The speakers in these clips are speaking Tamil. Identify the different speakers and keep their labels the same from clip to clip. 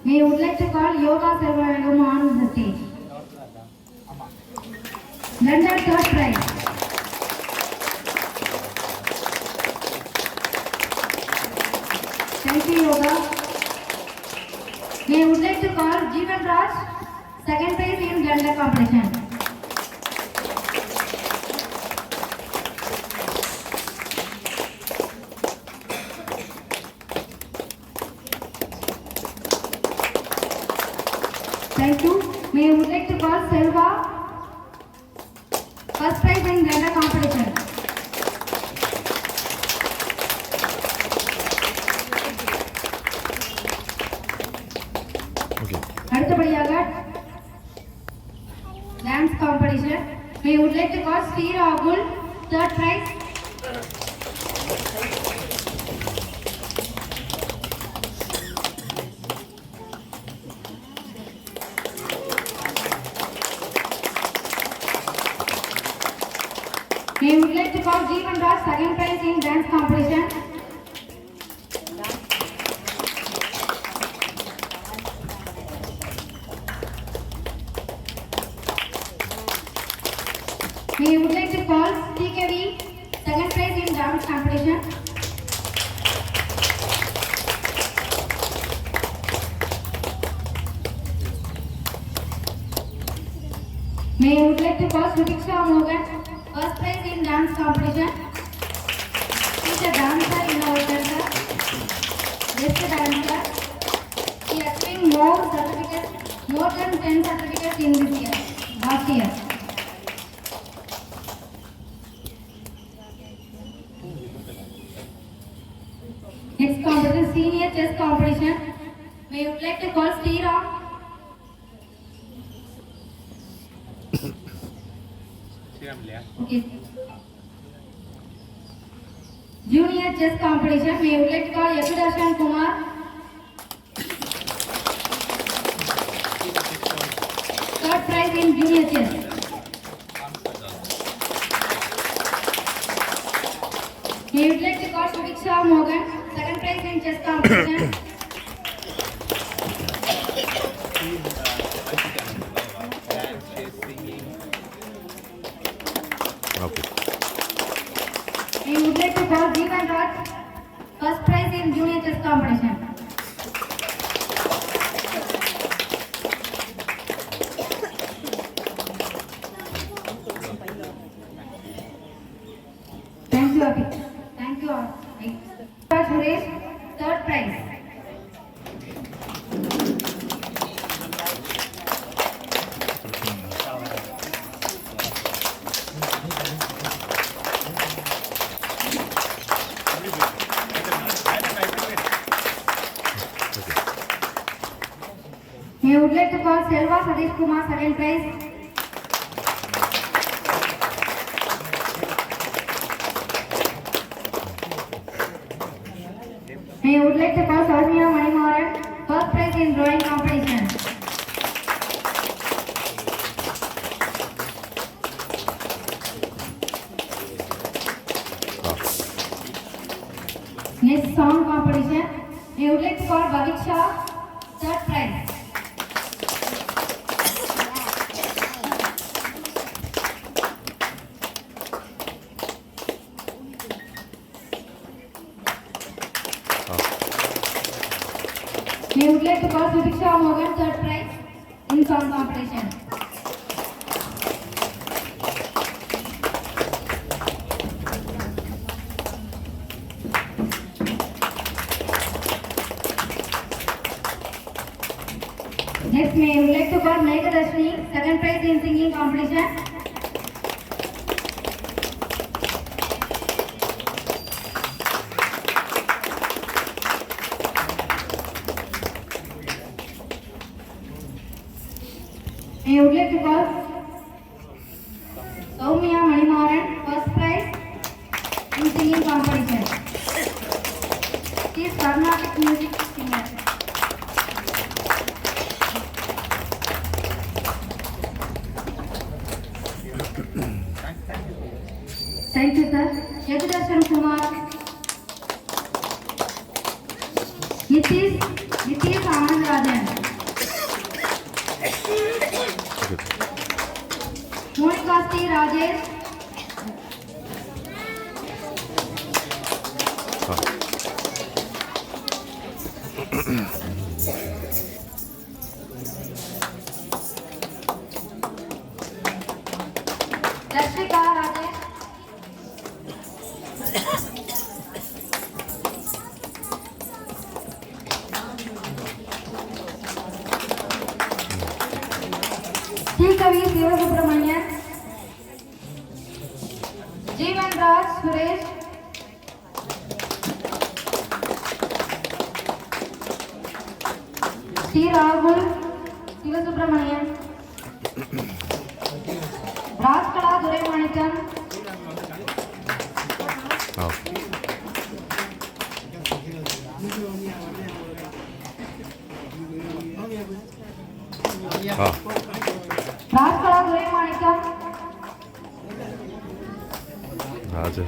Speaker 1: We would like to call Yoga Sarvanagam on the stage. London third prize. Thank you, Yoga. We would like to call Jeevan Raj, second prize in gender competition. Thank you. We would like to call Selva, first prize in gender competition. அடுத்தபடியாக dance competition. We would like to call Sri Rahul, third prize. We would like to call Jeevan Raj, second prize in dance competition. We would like to call TKV, second prize in dance competition. We would like to call Sutiksha Mogan, first prize in dance competition. She is a dancer in our center, best dancer. She has been more than 10 certificates in this year, last year. Next competition, senior chess competition. We would like to call Sriram. Okay. Junior chess competition. We would like to call Yasudarshan Kumar. Third prize in junior chess. We would like to call Sutiksha Mogan, second prize in chess competition.
Speaker 2: Okay.
Speaker 1: We would like to call Jeevan Raj, first prize in junior chess competition. Thank you, Abhi. Thank you all. Suresh, third prize. We would like to call Selva Sadish Kumar, second prize. We would like to call Soumya Manimaran, first prize in drawing competition. Next song competition. We would like to call Bhavik Shah, third prize. We would like to call Sutiksha Mogan, third prize in song competition. Next, we would like to call Megha Darshini, second prize in singing competition. We would like to call Soumya Manimaran, first prize in singing competition. She is Carnatic music singer. Thank you, sir. Yasudarshan Kumar. Nitish Anand Rajan. Monika C. Rajesh. Rashika Rajesh. Kavi Siva Subramanian. Jeevan Raj Suresh. T. Rahul Siva Subramanian. Raskala Durai Manikam. Raskala Durai Manikam.
Speaker 2: Raja.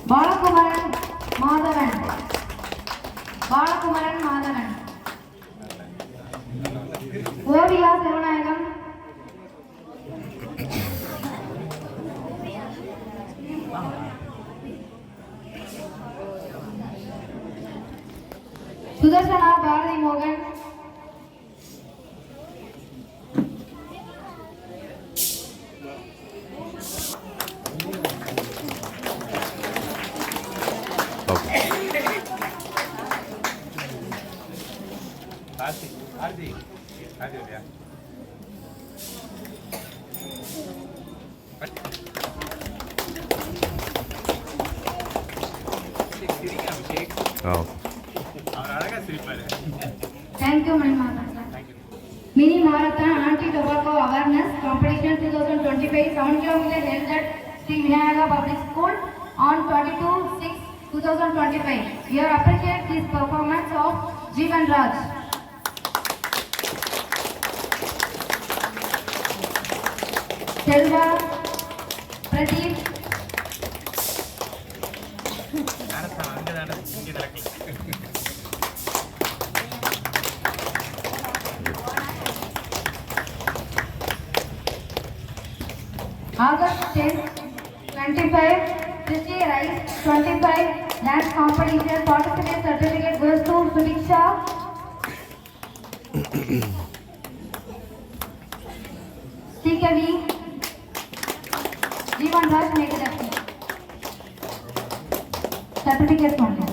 Speaker 1: Balakumaran Madhavan. Balakumaran Madhavan. Oviya Sivanayagam. Sudarshana Bharati Mogan. Thank you, my mother. Mini Marathon Anti-Tobacco Awareness Competition 2025 7 km held at Sri Vinayaga Public School on 22/6/2025. We appreciate this performance of Jeevan Raj. Selva, Pradeep, August 10, 25, Rishi Rice 25, dance competition, participant certificate goes to Sudiksha. Sikavi, Jeevan Raj Meghalakshmi. Certificate only.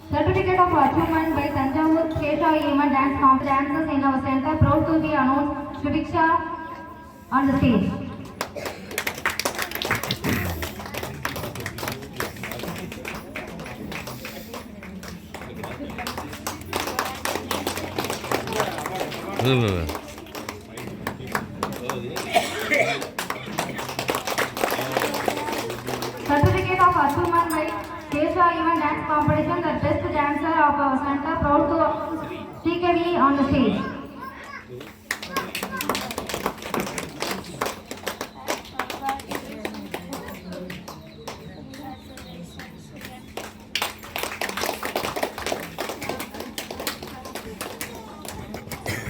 Speaker 1: Certificate of achievement by Tanjavur Kesha Yema dance dancers in our center, proud to be announced Sudiksha on the stage. Certificate of achievement by Kesha Yema dance competition, the best dancer of our center, proud to TKV on the stage.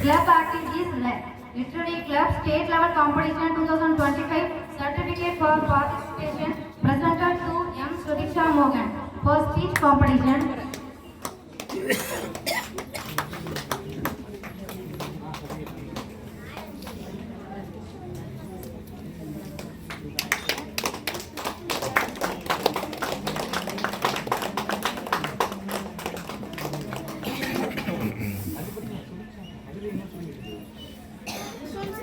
Speaker 1: Club activities, literary club, state level competition 2025, certificate for participation presented to M. Sudiksha Mogan for speech competition.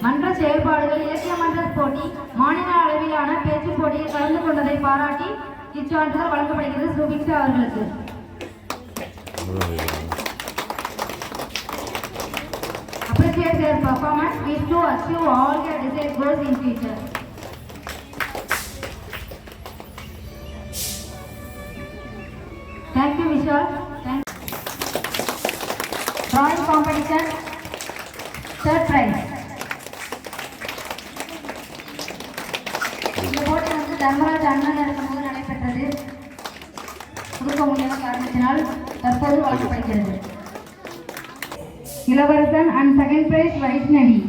Speaker 1: மன்ற செயல்பாடுகள் இலக்கிய மன்ற போட்டி மாநில அளவிலான பேச்சு போட்டியில் கலந்து கொண்டதை பாராட்டி இச்சான்றிதழ் வழங்கப்படுகிறது சுபிக்ஷா அவர்களுக்கு. Appreciate their performance, wish to achieve all their desired goals in future. Thank you, Vishal. Drawing competition, third prize. இந்த போட்டி வந்து தர்மராஜ் அண்ணன் இருக்கும்போது நடைபெற்றது. கொடுக்க முடியாத காரணத்தினால் தற்போது வழங்கப்படுகிறது. இளவரசன் and second prize வைஷ்ணவி.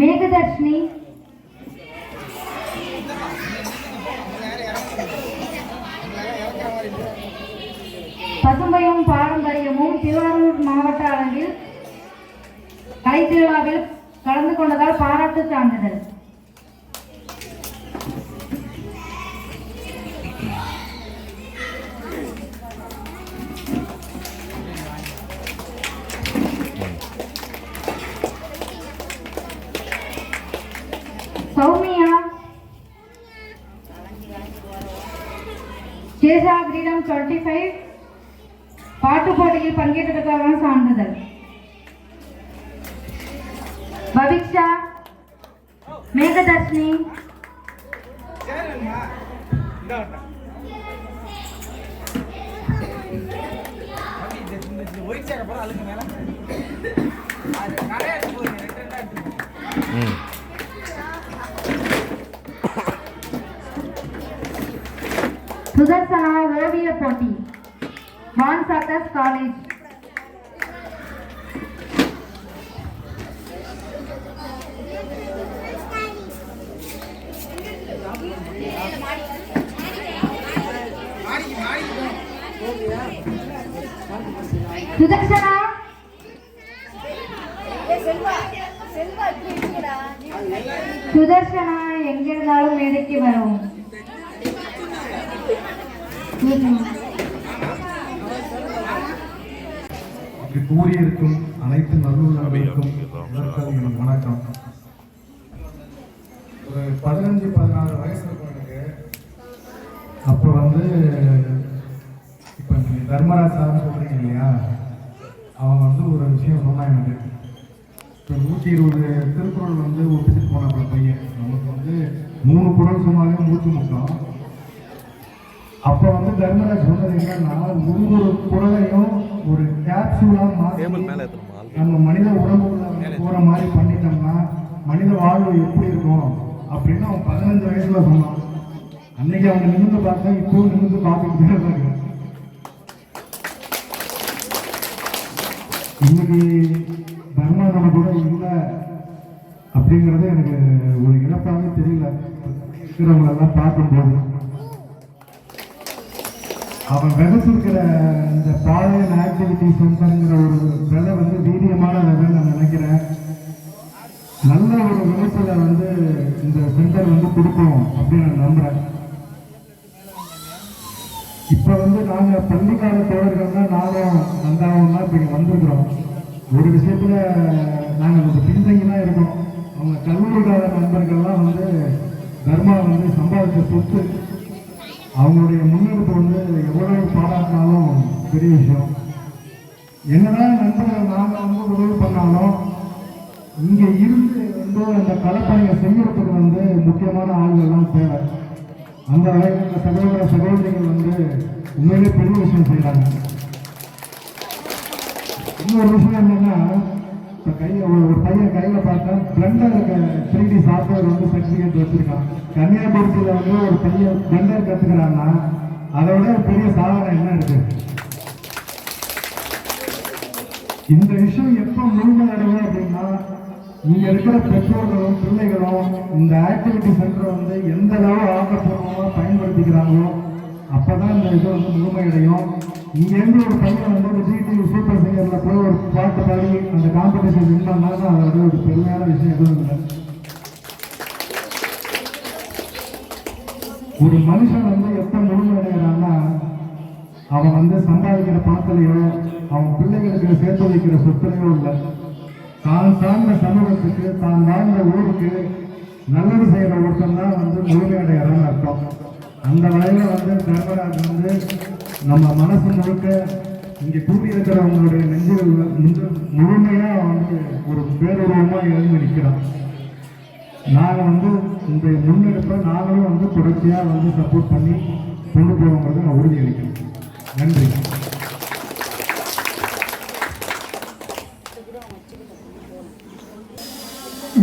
Speaker 1: மேகதர்ஷினி. பசுமையும் பாரம்பரியமும் திருவாரூர் மாவட்ட அளவில் கலைத்திருவிழாவில் கலந்து கொண்டதால் பாராட்டு சான்றிதழ். சௌமியா. கேசா கிரீடம் 25 பாட்டு போட்டியில் பங்கேற்றதற்கான சான்றிதழ். பவிக்ஷா, மேகதர்ஷினி. சுதர்சனா ஓவிய போட்டி வான் சாக்கர்ஸ் காலேஜ். சுதர்சனா. சுதர்சனா எங்கிருந்தாலும் மேடைக்கு வரும்.
Speaker 2: கூறியிருக்கும் அனைத்து நல்லுள்ளவர்களுக்கும் வணக்கம். ஒரு 15-16 வயசு இருக்கும் எனக்கு. அப்போ வந்து இப்போ நீங்கள் தர்மராஜ் சார்னு சொல்கிறீங்க இல்லையா, அவங்க வந்து ஒரு விஷயம் சொன்னாங்க எனக்கு. இப்போ 120 திருக்குறள் வந்து ஒப்பிச்சுட்டு போன பையன் நமக்கு வந்து 3 குறள் சொன்னாலே மூச்சு முட்டோம். அப்போ வந்து தர்மராஜ் சொன்னது என்னன்னா, ஒவ்வொரு குறளையும் ஒரு கேப்சூலாக மாற்றி நம்ம மனித உடம்புல போகிற மாதிரி பண்ணிட்டோம்னா மனித வாழ்வு எப்படி இருக்கும் அப்படின்னு அவன் 15 வயசுல சொன்னான். அன்னைக்கு அவங்க நிமிந்து பார்த்தா இப்போ நிமிந்து பார்த்துக்கிட்டே இருக்காங்க. இன்னைக்கு தர்மா நம்ம கூட இல்லை அப்படிங்கிறது எனக்கு ஒரு இழப்பாகவே தெரியல. இருக்கிறவங்களெல்லாம் பார்க்கும்போது அவன் விதைச்சிருக்கிற இந்த பாலியல் ஆக்டிவிட்டி சென்டருங்கிற ஒரு விதை வந்து வீரியமான விதை நான் நினைக்கிறேன். நல்ல ஒரு விதத்தில் வந்து இந்த சென்டர் வந்து கொடுக்கும் அப்படின்னு நான் நம்புறேன். இப்போ வந்து நாங்கள் பள்ளிக்கால தோழர்கள்னா நானும் நந்தாவும் தான் இப்போ இங்கே வந்திருக்கிறோம். ஒரு விஷயத்தில் நாங்கள் கொஞ்சம் பின்தங்கி தான் இருக்கோம். அவங்க கல்லூரி கால நண்பர்கள்லாம் வந்து தர்மா வந்து சம்பாதிச்ச சொத்து, அவங்களுடைய முன்னெடுப்பு வந்து எவ்வளவு பாராட்டினாலும் பெரிய விஷயம். என்னதான் நண்பர்கள் நாங்கள் வந்து உதவி பண்ணாலும் இங்கே இருந்து வந்து அந்த கலப்பணியை செய்யறதுக்கு வந்து முக்கியமான ஆளுகள்லாம் தேவை. அந்த வகையில் சகோதர சகோதரிகள் வந்து உண்மையிலே பெரிய விஷயம் செய்கிறாங்க. இன்னொரு விஷயம் என்னன்னா, இப்போ ஒரு பையன் கையில் பார்த்தா பிளண்டருக்கு 3D சாஃப்ட்வேர் வந்து சர்டிஃபிகேட் வச்சுருக்கான். கன்னியாகுமரியில் வந்து ஒரு பையன் பிளண்டர் கற்றுக்கிறான்னா அதை விட ஒரு பெரிய சாதனை என்ன இருக்கு? இந்த விஷயம் எப்போ முழுமையடையும் அப்படின்னா, இங்க இருக்கிற பெற்றோர்களும் பிள்ளைகளும் இந்த ஆக்டிவிட்டி சென்டரை வந்து எந்த அளவு ஆக்கப்பூர்வமாக பயன்படுத்திக்கிறாங்களோ அப்பதான் இந்த இது வந்து முழுமையடையும். இங்கேருந்து ஒரு பையன் வந்து விஜய் டிவி சூப்பர் சிங்கர்ல போய் ஒரு பாட்டு பாடி அந்த காம்படிஷன் வின் பண்ணாலும் அதை விட ஒரு பெருமையான விஷயம் எதுவும் இல்லை. ஒரு மனுஷன் வந்து எப்போ முழுமையடைகிறான்னா, அவன் வந்து சம்பாதிக்கிற பணத்திலையோ அவன் பிள்ளைகளுக்கு சேர்த்து வைக்கிற சொத்துலையோ இல்லை, தான் சார்ந்த சமூகத்துக்கு தான் வாழ்ந்த ஊருக்கு நல்லது செய்கிற ஒருத்தன் தான் வந்து முழுமையடைகிறான்னு அர்த்தம். அந்த வகையில் வந்து தர்மராஜ் வந்து நம்ம மனசு முழுக்க இங்கே கூட்டியிருக்கிறவங்களுடைய நெஞ்சுகள் முழுமையாக வந்து ஒரு பேருருவமாக எழுந்து நிற்கிறோம். நாங்கள் வந்து இந்த முன்னெடுப்பை நாங்களும் வந்து தொடர்ச்சியாக வந்து சப்போர்ட் பண்ணி கொண்டு போகிறோங்கிறத நான் உறுதியளிக்கிறேன். நன்றி.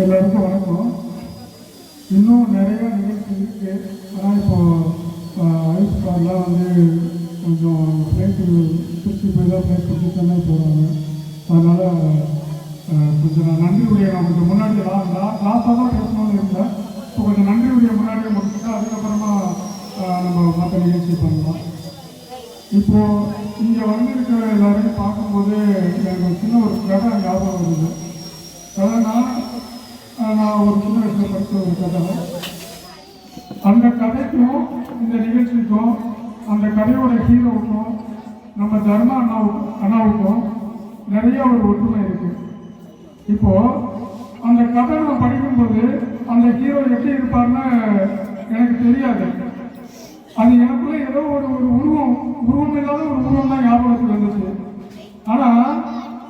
Speaker 3: எல்லாருக்கும் வணக்கம். இன்னும் நிறைய நிகழ்ச்சி இருக்கு. ஆனால் இப்போ ஐஸ் கார்லாம் வந்து கொஞ்சம் ஃப்ளைட்டு திருச்சி போய் தான் ஃப்ளைட் பிடிச்சி சென்னை போகிறாங்க. அதனால் கொஞ்சம் நான் நன்றி உடைய நான் கொஞ்சம் முன்னாடி லாஸ்ட்டாக தான் பேசணும்னு இருந்தேன். இப்போ கொஞ்சம் நன்றி உடைய முன்னாடியே முடிச்சுட்டா அதுக்கப்புறமா நம்ம மற்ற நிகழ்ச்சி பண்ணலாம். இப்போது இங்கே வந்திருக்கிற எல்லாரையும் பார்க்கும்போது எனக்கு சின்ன ஒரு கதை ஞாபகம் வருது. கதைனா நான் ஒரு சின்ன வயசில் படித்த ஒரு கதை. அந்த கதைக்கும் இந்த நிகழ்ச்சிக்கும் அந்த கதையோட ஹீரோவுக்கும் நம்ம தர்மா அண்ணாவுக்கும் நிறைய ஒரு ஒற்றுமை இருக்கு. இப்போ அந்த கதை நான் படிக்கும்போது அந்த ஹீரோ எப்படி இருப்பார்னு எனக்கு தெரியாது. அது எனக்குள்ள ஏதோ ஒரு உருவம் இல்லாத ஒரு உருவம் தான் ஞாபகத்துக்கு வந்துச்சு. ஆனால்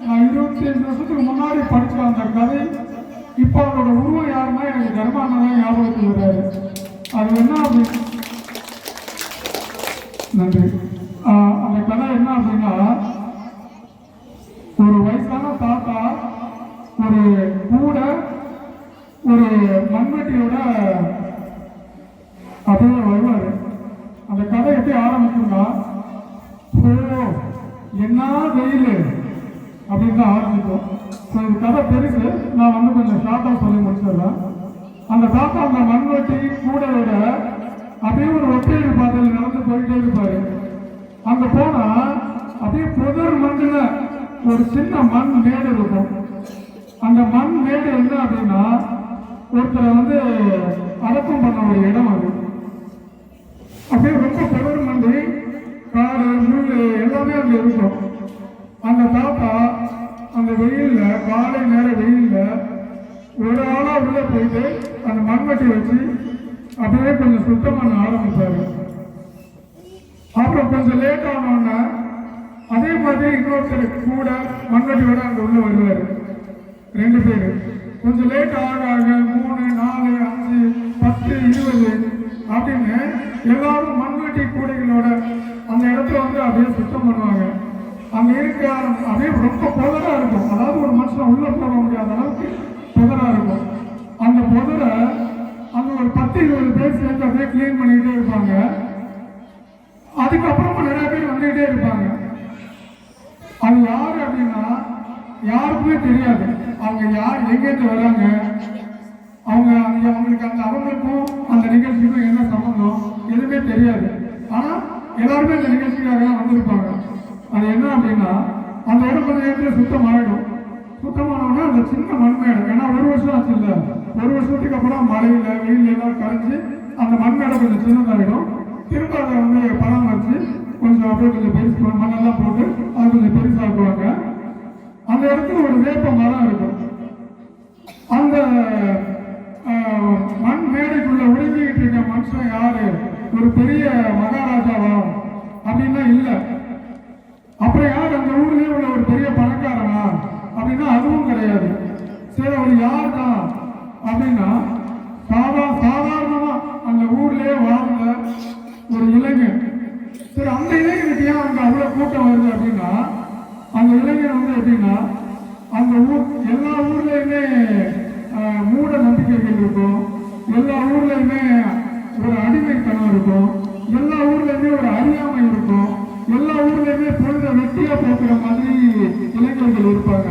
Speaker 3: நான் 25 வருஷத்துக்கு முன்னாடி படித்த அந்த கதை இப்போ அவரோட உருவம் யாருன்னா எனக்கு தர்மாண்ணா தான் ஞாபகத்துக்கு வர்றாரு. அது என்ன அப்படின்னு நன்றி. அந்த கதை என்ன அப்படின்னா, ஒரு வயசான தாத்தா ஒரு கூட ஒரு மண்வெட்டியோட அப்படியே வருவாரு. அந்த கதை எப்படி ஆரம்பிக்கும்னா, ஓ என்ன வெயில் அப்படின்னு தான் ஆரம்பிக்கும். ஸோ இந்த கதை பெருசு, நான் வந்து கொஞ்சம் ஷார்ட்டாக சொல்லி முடிச்சிடுறேன். அந்த தாத்தா அந்த மண்வெட்டி கூடையோட அப்படியே ஒரு ஒற்றையடி பாதையில் நடந்து போயிட்டே இருப்பாரு. அங்கே போனால் அப்படியே புதர் மண்ணுல ஒரு சின்ன மண் மேடு இருக்கும். அந்த மண் மேடு என்ன அப்படின்னா, ஒருத்தரை வந்து அடக்கம் பண்ண ஒரு இடம் அது. அப்படியே ரொம்ப புதர் மண்டி காடு முள் எல்லாமே அங்கே இருக்கும். அந்த தாத்தா அந்த வெயிலில் காலை நேர வெயிலில் ஒரு ஆளாக உள்ளே போயிட்டு அந்த மண்வெட்டி வச்சு அப்படியே கொஞ்சம் சுத்தம் பண்ண ஆரம்பித்தார். அப்புறம் கொஞ்சம் லேட் ஆனோன்னா அதே மாதிரி இன்னொருத்தர் கூட மண்வெட்டியோட அங்கே உள்ளே வருவார். 2 பேர். கொஞ்சம் லேட் ஆக 3, 4, 5, 10, 20 அப்படின்னு எல்லாரும் மண்வெட்டி கூடைகளோட அந்த இடத்துல வந்து அப்படியே சுத்தம் பண்ணுவாங்க. அங்கே இருக்க அப்படியே ரொம்ப புதராக இருக்கும். அதாவது ஒரு மனுஷன் உள்ளே போக முடியாத அளவுக்கு புதராக இருக்கும். அந்த புதரை அங்கே ஒரு 10-20 பேர் சேர்ந்து அப்படியே கிளீன் பண்ணிக்கிட்டே இருப்பாங்க. அதுக்கப்புறமா நிறைய பேர் வந்துகிட்டே இருப்பாங்க. அது யாரு அப்படின்னா யாருக்குமே தெரியாது அவங்க யார் எங்கேருந்து வராங்க, அவங்களுக்கு அந்த அவங்களுக்கும் அந்த நிகழ்ச்சிக்கும் என்ன சம்பந்தம் எதுவுமே தெரியாது. ஆனால் எல்லாருமே இந்த நிகழ்ச்சிக்காக வந்திருப்பாங்க. அது என்ன அப்படின்னா, அந்த இடம் கொஞ்சம் நேரத்தில் சுத்தமாகிடும். சுத்தமானோன்னா அந்த சின்ன மண்மேடை, ஏன்னா 1 வருஷம் ஆச்சு இல்லை, 1 வருஷத்துக்கு அப்புறம் மழையில் வெயில் எல்லாம் கரைஞ்சி அந்த மண்மேடை கொஞ்சம் சின்னதாகிடும். திரும்ப அதை வந்து பராமரித்து கொஞ்சம் அப்படியே கொஞ்சம் பெருசு மண்ணெல்லாம் போட்டு அதை கொஞ்சம் பெருசாக்குவாங்க. அந்த இடத்துல ஒரு வேப்ப மரம் இருக்கும். அந்த மண் மேடைக்குள்ள ஒழுங்கிக்கிட்டு இருக்க மனுஷன் யாரு, ஒரு பெரிய மகாராஜாவா அப்படின்னா இல்லை. அப்புறம் யார் அந்த ஊர்லயே உள்ள ஒரு பெரிய பணக்காரனா அப்படின்னா அதுவும் கிடையாது. சரி அவர் யார் தான் அப்படின்னா சாதாரணமா அந்த ஊர்லயே வாழ்ந்த ஒரு இளைஞன். சரி அந்த இளைஞனுக்கு ஏன் அங்க அவ்வளவு கூட்டம் வருது அப்படின்னா, அந்த இளைஞன் வந்து எப்படின்னா, அந்த ஊர் எல்லா ஊர்லயுமே மூட நம்பிக்கைகள் இருக்கும், எல்லா ஊர்லயுமே ஒரு அடிமைத்தனம் இருக்கும், எல்லா ஊர்லயுமே ஒரு அறியாமை இருக்கும், எல்லா ஊர்லயுமே பொழுத வெட்டியா போக்குற மாதிரி இளைஞர்கள் இருப்பாங்க.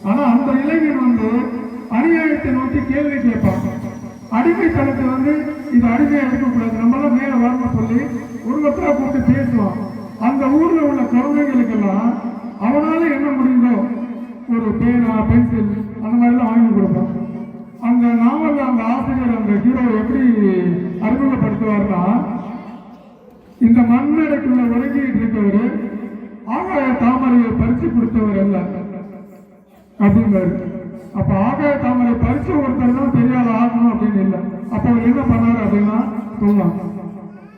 Speaker 3: ஆனா அந்த இளைஞன் வந்து அநியாயத்தை நோக்கி கேள்வி கேட்பாங்க. அடிமைத்தனத்தை வந்து இது அடிமையா இருக்கக்கூடாது, நம்மளாம் மேல வரணும் சொல்லி ஒருத்தரா கூப்பிட்டு பேசுவான். அந்த ஊர்ல உள்ள குழந்தைகளுக்கெல்லாம் அவனால என்ன முடியுதோ ஒரு பேனா பென்சில் அந்த மாதிரிலாம் வாங்கி கொடுப்பான். அந்த நாவல்ல அந்த ஆசிரியர் அந்த ஹீரோ எப்படி அறிமுகப்படுத்துவார்னா, இந்த மண்ணடைக்குள்ள உறங்கிட்டு இருக்கவர் ஆகாய தாமரையை பறிச்சு கொடுத்தவர் அல்ல அப்படிங்கிறாரு. அப்ப ஆகாய தாமரை பறிச்ச ஒருத்தர் தான் பெரிய ஆள் ஆகணும் அப்படின்னு இல்லை. அப்ப அவர் என்ன பண்ணாரு அப்படின்னா சொல்லலாம்,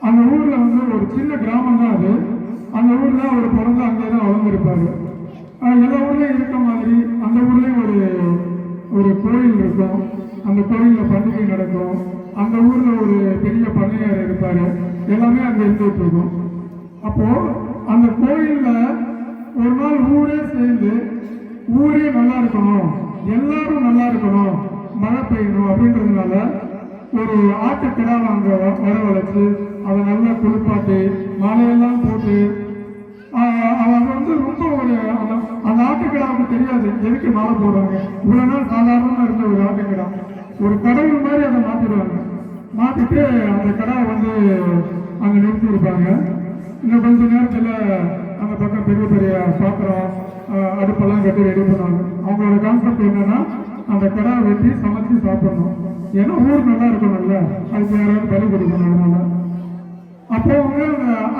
Speaker 3: அந்த ஊர்ல வந்து ஒரு சின்ன கிராமம் தான் அது. அந்த ஊர்ல அவர் பிறந்து அங்கேதான் வளர்ந்துருப்பாரு. எல்லா ஊர்லயும் இருக்க மாதிரி அந்த ஊர்லயும் ஒரு கோயில் இருக்கும். அந்த கோயில்ல பண்டிகை நடக்கும். அந்த ஊர்ல ஒரு பெரிய பண்ணையார் இருப்பாரு. எல்லாமே அங்க இருந்துட்டு இருக்கும். அப்போ அந்த கோயில்ல ஒரு நாள் ஊரே சேர்ந்து ஊரே நல்லா இருக்கணும், எல்லாரும் நல்லா இருக்கணும், மழை பெய்யணும் அப்படின்றதுனால ஒரு ஆட்டுக்கிடாவை அங்க வரவழைச்சு அதை நல்லா குளிப்பாட்டி மாலையெல்லாம் போட்டு அவங்க வந்து ரொம்ப ஒரு அந்த ஆட்டுக்கிடாவுக்கு தெரியாது எதுக்கு மாலை போடுவாங்க. இவ்வளவு நாள் சாதாரணமா இருந்த ஒரு ஆட்டுக்கிடா ஒரு கடவுள் மாதிரி அதை மாத்திடுவாங்க. மாத்திட்டு அந்த கடாவை வந்து அங்க நிறுத்தி இருப்பாங்க. இன்னும் கொஞ்ச நேரத்துல அந்த பக்கம் பெரிய பெரிய பாத்திரம் அடுப்பெல்லாம் கட்டி ரெடி பண்ணுவாங்க. அவங்களோட கான்செப்ட் என்னன்னா அந்த கடாவை வெட்டி சமைச்சு சாப்பிடணும். ஏன்னா ஊர் நல்லா இருக்கணும்ல, அதுக்கு யாராவது பலி கொடுக்கணும். அப்போ வந்து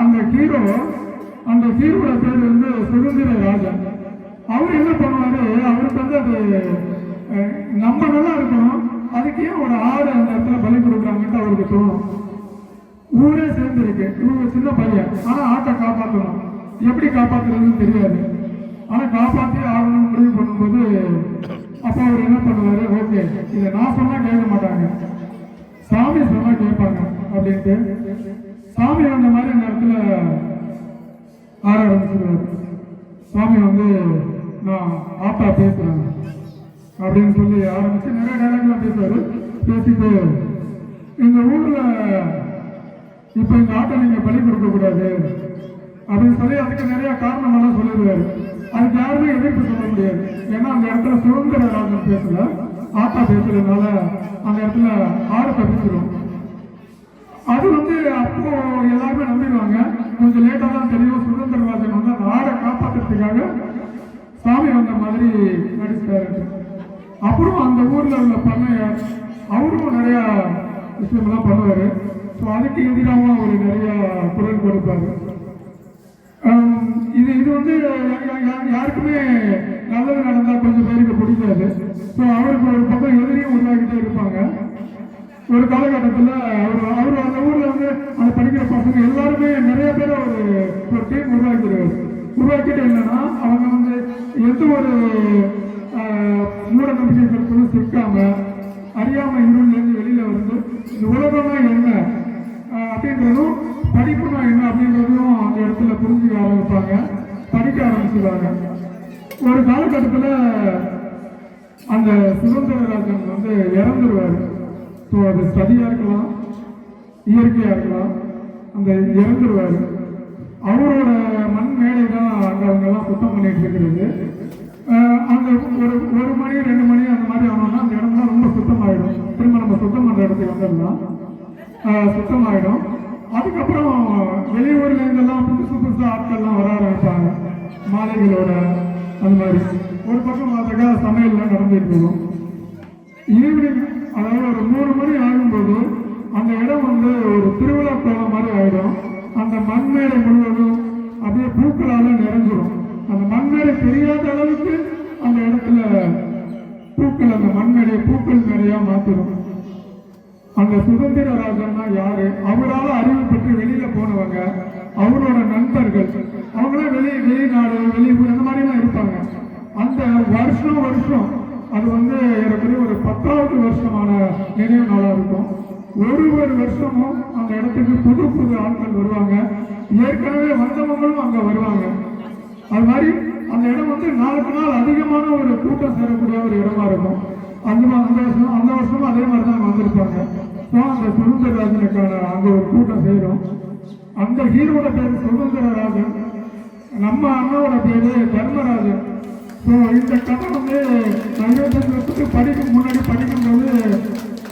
Speaker 3: அந்த ஹீரோட பேர் வந்து சுதந்திர ராஜன். அவர் என்ன பண்ணுவாரு, அவருக்கு வந்து அது நம்ம நல்லா இருக்கணும், அதுக்கு ஏன் ஒரு ஆடு அந்த இடத்துல பலி கொடுக்குறாங்கன்னு அவருக்கு தோணும். ஊரே சேர்ந்து இருக்கு, இவங்க சின்ன பையன், ஆனா ஆட்டை காப்பாற்றணும். எப்படி காப்பாத்துறதுன்னு தெரியாது, ஆனா காப்பாற்றி ஆகணும்னு முடிவு பண்ணும்போது அப்போ அவர் என்ன பண்ணுவாரு, ஓகே இதை நான் சொன்னா கேட்க மாட்டாங்க, சாமி சொன்னா கேட்பாங்க அப்படின்ட்டு சாமி அந்த மாதிரி அந்த இடத்துல ஆட ஆரம்பிச்சிருவாரு. சாமி வந்து நான் ஆட்டா பேசுறேன் அப்படின்னு சொல்லி ஆரம்பிச்சு நிறைய டைலாக்லாம் பேசுவாரு. பேசிட்டு இந்த ஊர்ல இப்ப இந்த ஆட்டை நீங்க பலி கொடுக்க கூடாது அப்படின்னு சொல்லி அதுக்கு நிறைய காரணமெல்லாம் சொல்லிடுவாரு. அதுக்கு யாருமே எதிர்ப்பு சொல்ல முடியாது. ஏன்னா அந்த இடத்துல சுதந்திர ராஜன் பேசல, ஆட்டா பேசுறதுனால அந்த இடத்துல ஆடு தப்பிச்சிடும். அது வந்து அப்போ எல்லாருமே நம்பிடுவாங்க. கொஞ்சம் லேட்டா தான் தெரியும் சுதந்திர ராஜன் வந்து அந்த ஆடை காப்பாற்றுறதுக்காக சாமி வந்த மாதிரி நடிச்சாரு. அப்புறம் அந்த ஊர்ல உள்ள பண்ணையார் அவரும் நிறைய விஷயம்லாம் பண்ணுவாரு. ஸோ அதுக்கு எதிராகவும் அவர் நிறைய குரல் கொடுப்பாரு. இது வந்து யாருக்குமே நல்லது நடந்தா கொஞ்சம் பேருக்கு பிடிக்காது. ஸோ அவருக்கு ஒரு பக்கம் எதிரியும் உருவாக்கிட்டே இருப்பாங்க. ஒரு காலகட்டத்தில் அவர் அந்த ஊர்ல வந்து அந்த படிக்கிற பசங்க எல்லாருமே நிறைய பேர் ஒரு டீம் உருவாக்கிட்டு என்னன்னா அவங்க வந்து எந்த ஒரு மூட நம்பிக்கைகளுக்கும் சிக்காம அறியாம இருளிலிருந்து வெளியில வந்து இந்த உலகம்னா என்ன அப்படின்றதும் படிப்புனா என்ன அப்படின்றதும் அந்த இடத்துல புரிஞ்சுக்க ஆரம்பிப்பாங்க, படிக்க ஆரம்பிச்சுடுவாங்க. ஒரு காலகட்டத்தில் அந்த சுதந்திரராஜன் வந்து இறந்துருவாரு. ஸோ அது சதியா இருக்கலாம், இயற்கையா இருக்கலாம், அந்த இறந்துருவாரு. அவரோட மண் மேடை தான் அங்க அவங்க எல்லாம் சுத்தம் பண்ணிட்டு இருக்கிறது. அந்த ஒரு மணி 2 மணி அந்த மாதிரி ஆனோம்னா அந்த இடம்லாம் ரொம்ப சுத்தமாயிடும். திரும்ப நம்ம சுத்தம் பண்ற இடத்துக்கு வந்துடலாம், சுத்தமாயிடும். அதுக்கப்புறம் வெளியூர்ல இருந்தெல்லாம் புதுசா ஆட்கள்லாம் வர ஆரம்பிப்பாங்க மாலைகளோட. அந்த மாதிரி ஒரு பக்கம் பார்த்தாக்கா சமையல்லாம் நடந்துட்டு இருக்கும். ஈவினிங் அதாவது ஒரு 3 மணி ஆகும்போது அந்த இடம் வந்து ஒரு திருவிழா கோலம் மாதிரி ஆயிடும். அந்த மண்மேடை முழுவதும் அப்படியே பூக்களால நிறைஞ்சிடும். அந்த மண்மேடை தெரியாத அளவுக்கு அந்த இடத்துல பூக்கள், அந்த மண்மேடையை பூக்கள் மேடையா மாத்திடும். அந்த சுதந்திர ராஜன்னா யாரு, அவரால் அறிவு பெற்று வெளியில போனவங்க, அவரோட நண்பர்கள், அவங்களாம் வெளிநாடு வெளியூர் அந்த மாதிரிலாம் இருப்பாங்க. அந்த வருஷம் அது வந்து எனக்கு ஒரு 10வது வருஷமான நினைவு நாளா இருக்கும். ஒரு வருஷமும் அந்த இடத்துக்கு புது ஆட்கள் வருவாங்க, ஏற்கனவே வந்தவங்களும் அங்க வருவாங்க. அது மாதிரி அந்த இடம் வந்து நாளுக்கு நாள் அதிகமான ஒரு கூட்டம் சேரக்கூடிய ஒரு இடமா இருக்கும். அந்த வருஷமும் அதே மாதிரி தான் அங்க வந்திருப்பாங்க. ஸோ அந்த சுதந்திரராஜனுக்கான அங்க ஒரு கூட்டம் சேரும். அந்த ஹீரோட பேர் சுதந்திரராஜன், நம்ம அண்ணாவோட பேரு தர்மராஜன். ஸோ இந்த கதை வந்து நான் 25 வருஷத்துக்கு முன்னாடி படிக்கும்போது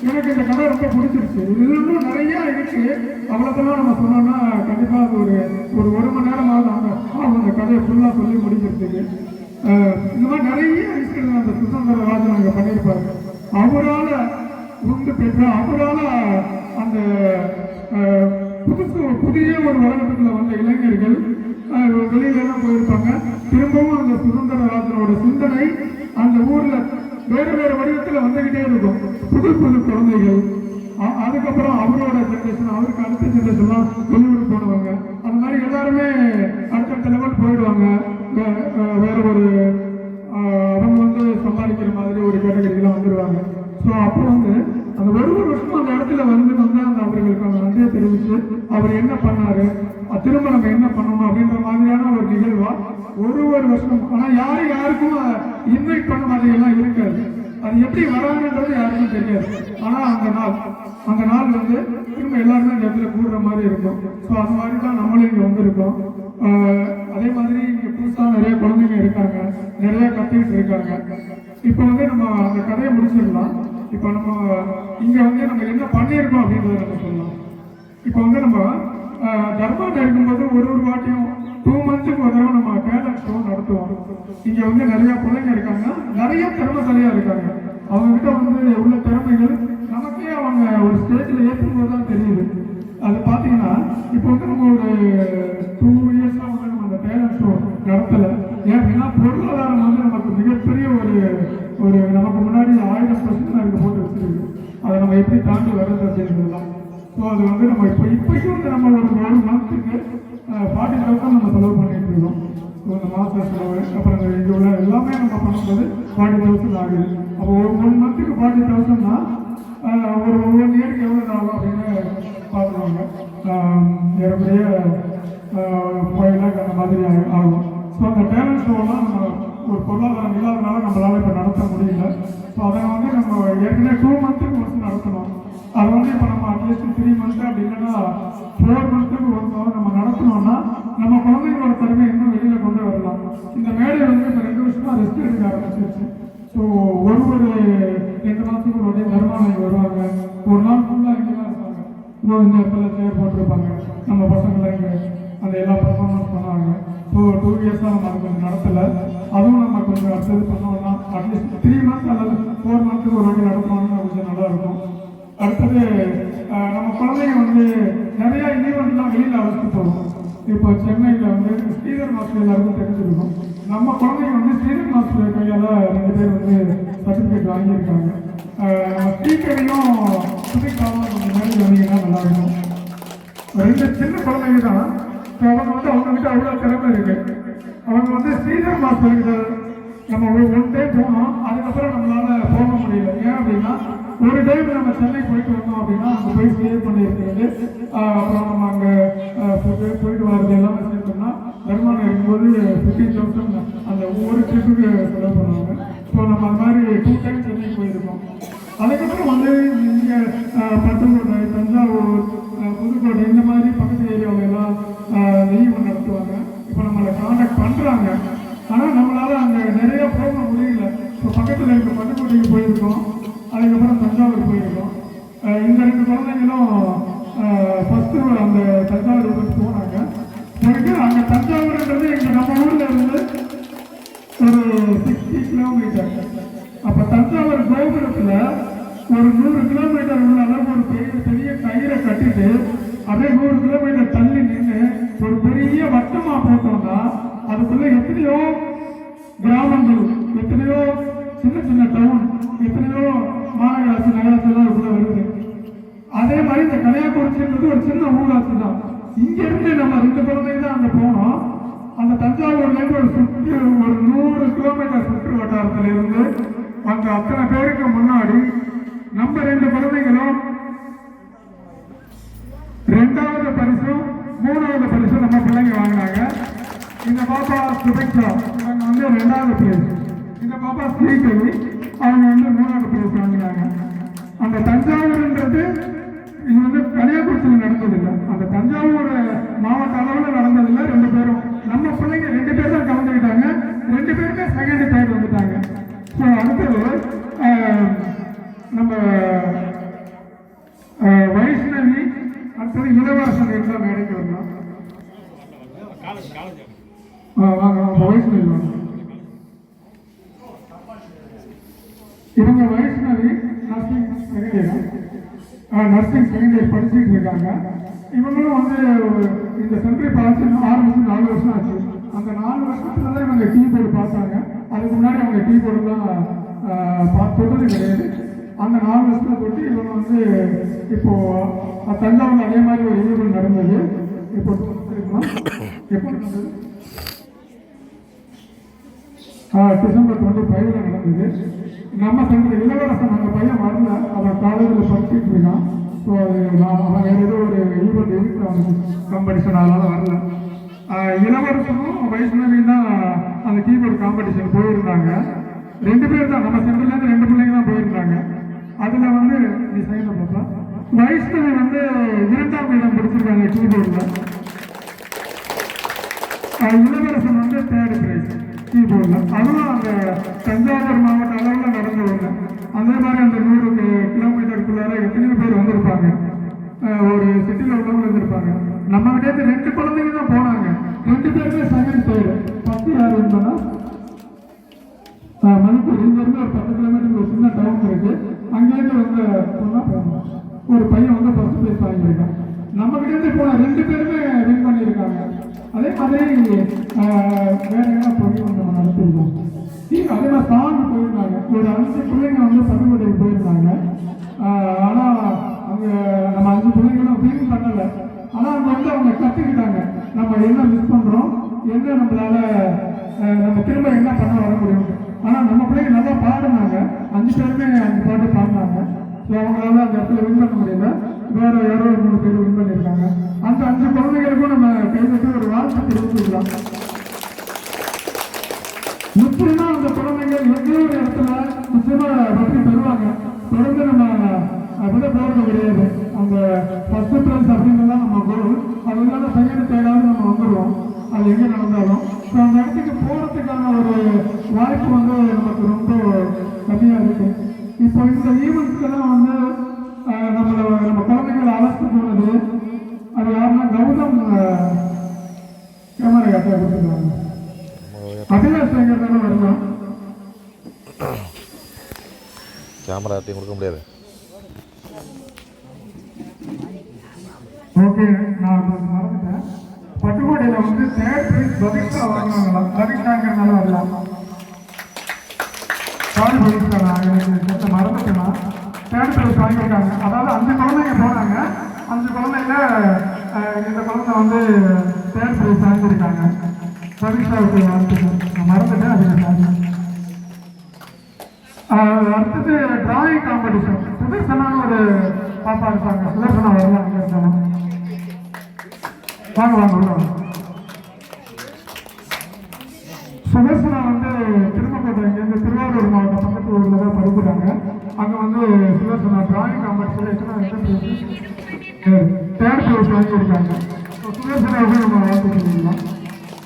Speaker 3: எனக்கு இந்த கதை ரொம்ப பிடிச்சிருச்சு. இது இன்னும் நிறையா இருக்கு. அவ்வளோக்கெல்லாம் நம்ம சொன்னோம்னா கண்டிப்பாக அது ஒரு மணி நேரம் ஆகும் அந்த கதையை ஃபுல்லாக சொல்லி முடிக்கிறதுக்கு. இந்த மாதிரி நிறைய விஷயங்கள் அந்த சுதந்திரராஜன் அங்கே பண்ணியிருப்பாரு. அவரால் உண்டு பெற்ற அவரால் அந்த புதிய ஒரு உலகத்துக்குள்ள வந்த இளைஞர்கள் வெளியிலாம் போயிருப்பாங்க. திரும்பவும் அந்த சுதந்திரராஜனோட சிந்தனை அந்த ஊர்ல வேறு வேறு வடிவத்தில் வந்துகிட்டே இருக்கும். புது புது குழந்தைகள், அதுக்கப்புறம் அவரோட ஜென்ரேஷன், அவருக்கு அடுத்த ஜென்ரேஷன்லாம் வெளியூர் போடுவாங்க. அந்த மாதிரி எல்லாருமே அடுத்தடுத்த லெவல் போயிடுவாங்க. வேற ஒரு அவங்க வந்து சம்பாதிக்கிற மாதிரி ஒரு கேட்டகரிக்கெல்லாம் வந்துடுவாங்க. ஸோ அப்போ வந்து அந்த ஒரு வருஷம் அந்த இடத்துல வந்து அந்த அவர்களுக்கு அந்த நன்றியை தெரிவித்து அவர் என்ன பண்ணாரு, திரும்ப நம்ம என்ன பண்ணணும் அப்படின்ற மாதிரியான ஒரு நிகழ்வா ஒரு வருஷம். ஆனால் யாருக்கும் இன்வைட் பண்ண மாதிரியெல்லாம் இருக்காது. அது எப்படி வராங்கன்றது யாருக்கும் தெரியாது. ஆனால் அந்த நாள் வந்து திரும்ப எல்லாருமே அந்த இடத்துல கூடுற மாதிரி இருக்கும். ஸோ அது மாதிரி தான் நம்மளும் இங்கே வந்திருக்கோம். அதே மாதிரி இங்கே புதுசாக நிறைய குழந்தைங்க இருக்காங்க, நிறைய கற்றுக்கிட்டு இருக்காங்க. இப்போ வந்து நம்ம அந்த கதையை முடிச்சிடலாம். இப்போ நம்ம இங்கே வந்து நம்ம என்ன பண்ணியிருக்கோம் அப்படின்றத நம்ம சொல்லலாம். இப்போ வந்து நம்ம தர்மாவில் இருக்கும்போது ஒரு வாட்டியும் 2 மந்த்ஸுக்கு ஒரு தடவை நம்ம டேலண்ட் ஷோ நடத்துவோம். இங்கே வந்து நிறைய பிள்ளைங்க இருக்காங்க, நிறைய திறமைசாலியாக இருக்காங்க. அவங்ககிட்ட வந்து உள்ள திறமைகள் நமக்கே அவங்க ஒரு ஸ்டேஜில் ஏற்றும்போது தான் தெரியுது. அது பார்த்தீங்கன்னா இப்போ வந்து நம்ம ஒரு 2 இயர்ஸாக வந்து நம்ம அந்த டேலண்ட் ஷோ நடத்தலை. ஏன் அப்படின்னா பொருளாதாரம் வந்து நமக்கு மிகப்பெரிய ஒரு நமக்கு முன்னாடி 1000 பிரச்சனை அதுக்கு போட்டு வச்சுருக்கு. அதை நம்ம எப்படி தாண்டி வர்றது அப்படின்றதுலாம். ஸோ அது வந்து நம்ம இப்போயும் வந்து நம்ம ஒரு மந்த்துக்கு 40,000 நம்ம செலவு பண்ணிட்டு இருக்கோம். ஸோ இந்த மாத செலவு அப்புறம் இங்கே உள்ள எல்லாமே நம்ம பண்ணும்போது 40,000 ஆகுது. அப்போ ஒரு மந்த்துக்கு 40,000னா ஒரு 1 இயருக்கு எவ்வளோ ஆகும் அப்படின்னு பார்த்துருவாங்க. ஏறக்குறைய 5 lakh அந்த மாதிரி ஆகும். ஸோ அந்த டேலண்ட் ஷோலாம் நம்ம ஒரு பொருளாதாரம் இல்லாதனால நம்மளால் இப்போ நடத்த முடியல. ஸோ அதை வந்து நம்ம ஏற்கனவே 2 மந்த்துக்கு ஒன்ஸ் நடத்தணும். அது வந்து இப்போ நம்ம அட்லீஸ்ட் 3 மந்த்து அப்படி இல்லைன்னா 4 மந்த்துக்கு ஒன்ஸ் நம்ம நடத்தணும்னா நம்ம குழந்தைங்களோட திறமை இன்னும் வெளியில் கொண்டு வரலாம். இந்த மேடை வந்து இப்போ 2 வருஷமாக ரெஸ்ட் எடுக்க ஆரம்பிச்சிருச்சு. ஸோ ஒரு 2 மாதத்துக்கு ஒரு வாட்டி தர்மாவை வருவாங்க. ஒரு நாள் ஃபுல்லாக இங்கே தான் இருப்பாங்க. இந்த இடத்துல சேர் போட்டிருப்பாங்க. நம்ம பசங்களாம் இங்கே அந்த எல்லா பர்ஃபார்மன்ஸ் பண்ணுவாங்க. ஸோ 2 இயர்ஸாக நம்ம அது கொஞ்சம் நடத்தலை. அதுவும் நம்ம கொஞ்சம் அடுத்தது பண்ணோம்னா அட்லீஸ்ட் 3 மந்த்ஸ் அல்லது 4 மந்த்துக்கு ஒரு வாட்டி நடத்தணும்னா கொஞ்சம் நல்லாயிருக்கும். அடுத்தது நம்ம குழந்தைங்க வந்து நிறையா ஈவெண்ட்லாம் வெளியில் அழைச்சிட்டு போவோம். இப்போ சென்னையில் வந்து ஸ்ரீதர் மாஸ்டர் எல்லாருக்கும் தெரிஞ்சிருக்கும். நம்ம குழந்தைங்க வந்து ஸ்ரீதர் மாஸ்டர் கையால் 2 பேர் வந்து சர்டிஃபிகேட் வாங்கியிருக்காங்க. ஸ்பீக்கரையும் சுதிக்காவும் கொஞ்சம் மேலே வந்தீங்கன்னா நல்லாயிருக்கும். 2 சின்ன குழந்தைங்க தான். ஸோ அவங்க வந்து அவங்ககிட்ட அவ்வளோ திறமை இருக்கு. அவங்க வந்து ஸ்ரீதர் மாஸ்டருக்கு நம்ம ஒன் டே போனோம். அதுக்கப்புறம் நம்மளால் போக முடியல. ஏன் அப்படின்னா ஒரு டைம் நம்ம சென்னை போயிட்டு வந்தோம் அப்படின்னா அங்கே போய் ஸ்டே பண்ணியிருக்கிறது, அப்புறம் நம்ம அங்கே போயிட்டு வர்றது எல்லாமே சேர்த்தோம்னா வருமானம் இருக்கும்போது 15,000 அந்த ஒவ்வொரு ட்ரிப்புக்கு செலவு பண்ணுவாங்க. ஸோ நம்ம அந்த மாதிரி 2 டைம் சென்னை போயிருக்கோம். அதுக்கப்புறம் வந்து இங்கே பட்டுக்கோட்டை, தஞ்சாவூர், புதுக்கோட்டை இந்த மாதிரி பக்கத்து ஏரியாவிலலாம் ஈவெண்ட் நடத்துவாங்க. இப்போ நம்மளை காண்டாக்ட் பண்ணுறாங்க. ஆனால் நம்மளால் அங்கே நிறையா போக முடியல. இப்போ பக்கத்தில் இருக்க பட்டுக்கோட்டைக்கு போயிருக்கோம், அதுக்கப்புறம் தஞ்சாவூர் போயிருக்கோம். இந்த 2 குழந்தைங்களும் ஃபஸ்ட்டு அந்த தஞ்சாவூர் போனாங்க. போயிட்டு அங்கே தஞ்சாவூர்ன்றது எங்கள் நம்ம ஊரில் இருந்து ஒரு 60 கிலோமீட்டர். அப்போ தஞ்சாவூர் கோபுரத்தில் ஒரு 100 கிலோமீட்டர் உள்ள அளவுக்கு ஒரு பெரிய கயிறை கட்டிட்டு அப்படியே 100 கிலோமீட்டர் தள்ளி நின்று ஒரு பெரிய வட்டமாக போட்டோம்னா அதுக்குள்ள எத்தனையோ கிராமங்கள், எத்தனையோ சின்ன சின்ன டவுன், எத்தனையோ மாநகராட்சி, நகராட்சியெல்லாம் இதுக்குள்ள வருது. அதே மாதிரி இந்த கன்னியாகுமரின்றது ஒரு சின்ன ஊராட்சி தான். இங்கிருந்து நம்ம 2 குழந்தைங்க தான் அங்கே போனோம். அந்த தஞ்சாவூர்லேருந்து ஒரு 100 கிலோமீட்டர் சுற்று வட்டாரத்தில் இருந்து அந்த அத்தனை பேருக்கு முன்னாடி நம்ம 2 குழந்தைங்களும் 2வது பரிசும் 3வது பரிசும் நம்ம பிள்ளைங்க வாங்கினாங்க. இந்த பாப்பா சுபேக்ஷா அவங்க வந்து 2வது பிரைஸ், இந்த பாப்பா ஸ்ரீகவி அவங்க வந்து 3வது பிரைஸ் வாங்கினாங்க. அந்த தஞ்சாவூர்ன்றது இது வந்து கன்னியாகுமரியில் நடந்ததில்லை, அந்த தஞ்சாவூர் மாவட்ட அளவில் நடந்ததில்லை. 2 பேரும் நம்ம பிள்ளைங்க 2 பேர் தான் கலந்துக்கிட்டாங்க. 2 பேருமே செகண்ட் தேர்ட் வந்துட்டாங்க. ஸோ அடுத்தது நம்ம வைஷ்ணவி, அடுத்தது இளவரசன் இருந்தால் மேடைக்கு வரலாம். வாங்க வைஷ்ணவி வாங்க. இவங்க வைஷ்ணவி நர்சிங் செகண்ட் இயர் படிச்சுட்டு இருக்காங்க. இவங்களும் வந்து இந்த சென்ட்ரி பார்த்து ஆரம்பிச்சு 4 வருஷம் ஆச்சு. அந்த 4 வருஷத்துல தான் இவங்க கீபோர்டு பார்த்தாங்க. அதுக்கு முன்னாடி அவங்க கீபோர்டுலாம் தொட்டது கிடையாது. அந்த 4 வருஷத்துல தொட்டு இவங்க வந்து இப்போ தஞ்சாவூர் அதே மாதிரி ஒரு ஈவெண்ட் நடந்தது. இப்போ எப்போ நடந்தது? டிசம்பர் 25 நடந்தது. நம்ம சென்டர் இளவரசன் அந்த பையன் வரல, அவன் காலேஜில் படிச்சுட்டு இருக்கான். ஸோ அது அவன் வேறு ஏதோ ஒரு ஈவெண்ட் இருக்கு அவனுக்கு காம்படிஷன், அதனால வரல. இளவரசனும் வைஷ்ணவியும் தான் அந்த கீபோர்டு காம்படிஷன் போயிருந்தாங்க. 2 பேர் தான், நம்ம சென்டர்லேருந்து 2 பிள்ளைங்க தான் போயிருந்தாங்க. அதில் வந்து சைனில் பார்த்தா வைஷ்ணவி வந்து 2ஆம் இடம் பிடிச்சிருக்காங்க கீபோர்டில். இளவரசன் வந்து 3rd பிரைஸ் கீபோர்டில். அதுவும் அந்த தஞ்சாவூர் மாவட்ட அளவில் நடந்தவங்க. அதே மாதிரி அந்த 100 கிலோமீட்டருக்குள்ளார எத்தனையோ பேர் வந்திருப்பாங்க, ஒரு சிட்டியில் உள்ளவங்க வந்திருப்பாங்க. நம்ம கிட்டே 2 குழந்தைங்க தான் போனாங்க. 2 பேருமே செகண்ட் தேர்டு. ஃபஸ்ட்டு யார் இருந்தாங்கன்னா மணிப்பூர், இங்கேருந்து ஒரு 10 கிலோமீட்டர் ஒரு சின்ன டவுன் இருக்கு. அங்கேருந்து வந்து சொன்னால் போகணும், ஒரு பையன் வந்து ஃபர்ஸ்ட் பிளேஸ் வாங்கியிருக்கான். நம்ம கிட்டே போன 2 பேருமே வின் பண்ணியிருக்காங்க. அதே மாதிரி வேற என்ன ப்ரோக்ராம் நம்ம நடத்திருக்கோம். அதே மாதிரி சாங் போயிருந்தாங்க. ஒரு 5 பிள்ளைங்க வந்து பட்டுக்கோட்டைக்கு போயிருந்தாங்க. ஆனால் அங்கே நம்ம 5 பிள்ளைங்களும் வின் பண்ணலை. ஆனால் அங்கே வந்து அவங்க கற்றுக்கிட்டாங்க, நம்ம என்ன மிஸ் பண்ணுறோம், என்ன நம்மளால நம்ம திரும்ப என்ன பண்ண வர முடியும். ஆனால் நம்ம பிள்ளைங்க நல்லா பாடினாங்க. 5 பேருமே 5 பாட்டு பாடினாங்க. ஸோ அவங்களால அந்த இடத்துல வின் பண்ண முடியல. வேற யாரோ 3 பேர் வின் பண்ணியிருக்காங்க. அந்த 5 குழந்தைகளுக்கும் நம்ம கைவிட்டு ஒரு வாழ்த்து தெரிவிச்சுக்கலாம். நிச்சயமா அந்த குழந்தைகள் எங்கேயோ ஒரு இடத்துல நிச்சயமா வெற்றி பெறுவாங்க. தொடர்ந்து நம்ம விட போறது கிடையாது. அந்த ஃபர்ஸ்ட் பிரைஸ் அப்படிங்கிறதான் நம்ம கோல். அது இல்லாத செகண்ட் தேர்டாவது நம்ம வந்துடுவோம், அது எங்கே நடந்தாலும். ஸோ அந்த இடத்துக்கு போகிறதுக்கான ஒரு வாய்ப்பு வந்து நமக்கு ரொம்ப கம்மியாக இருக்கு. இப்போ இந்த ஈவெண்ட்ஸ்க்கெல்லாம் வந்து நம்ம குழந்தைங்களை அழைச்சிட்டு போனது அது யாருன்னா கௌதம் கேமரா கட்ட கொடுத்துருக்காங்க. அபிலாஷ் தானே வரலாம்.
Speaker 4: கேமரா ஆர்டியும் கொடுக்க முடியாது.
Speaker 3: ஓகே, நான் மறந்துட்டேன். பட்டுக்கோட்டையில் வந்து 3rd பிரைஸ் பவிஷ்கா வாங்கினாங்களாம். பவிஷ்காங்கிறதுனால வரலாம். சாரி பவிஷ்கா, நான் எனக்கு மறந்துட்டேன்னா 3rd பிரைஸ் வாங்கியிருக்காங்க. அதாவது 5 குழந்தைங்க போனாங்க. 5 குழந்தைங்க இந்த குழந்தை வந்து 3rd பிரைஸ் வாங்கியிருக்காங்க. பவிஷ்காவுக்கு நான் மறந்துட்டேன், அதுக்கு சாரி. அடுத்தது டிராயிங் காம்படிஷன். சுதர்சனான்னு ஒரு பாப்பா இருப்பாங்க. சுதர்சனா வரலாம், அங்கே இருந்தாலும் வாங்க வாங்க உள்ள வாங்க. சுதர்சனா வந்து திருமக்கோட்டை, இங்கேருந்து திருவாரூர் மாவட்டம் பக்கத்து ஊரில் தான் படிக்கிறாங்க. அங்கே வந்து Sudarshana drawing competition 3rd price வாங்கியிருக்காங்க. சுதர்சனாவுக்கு நம்ம வாழ்த்து சொல்லிடலாம்.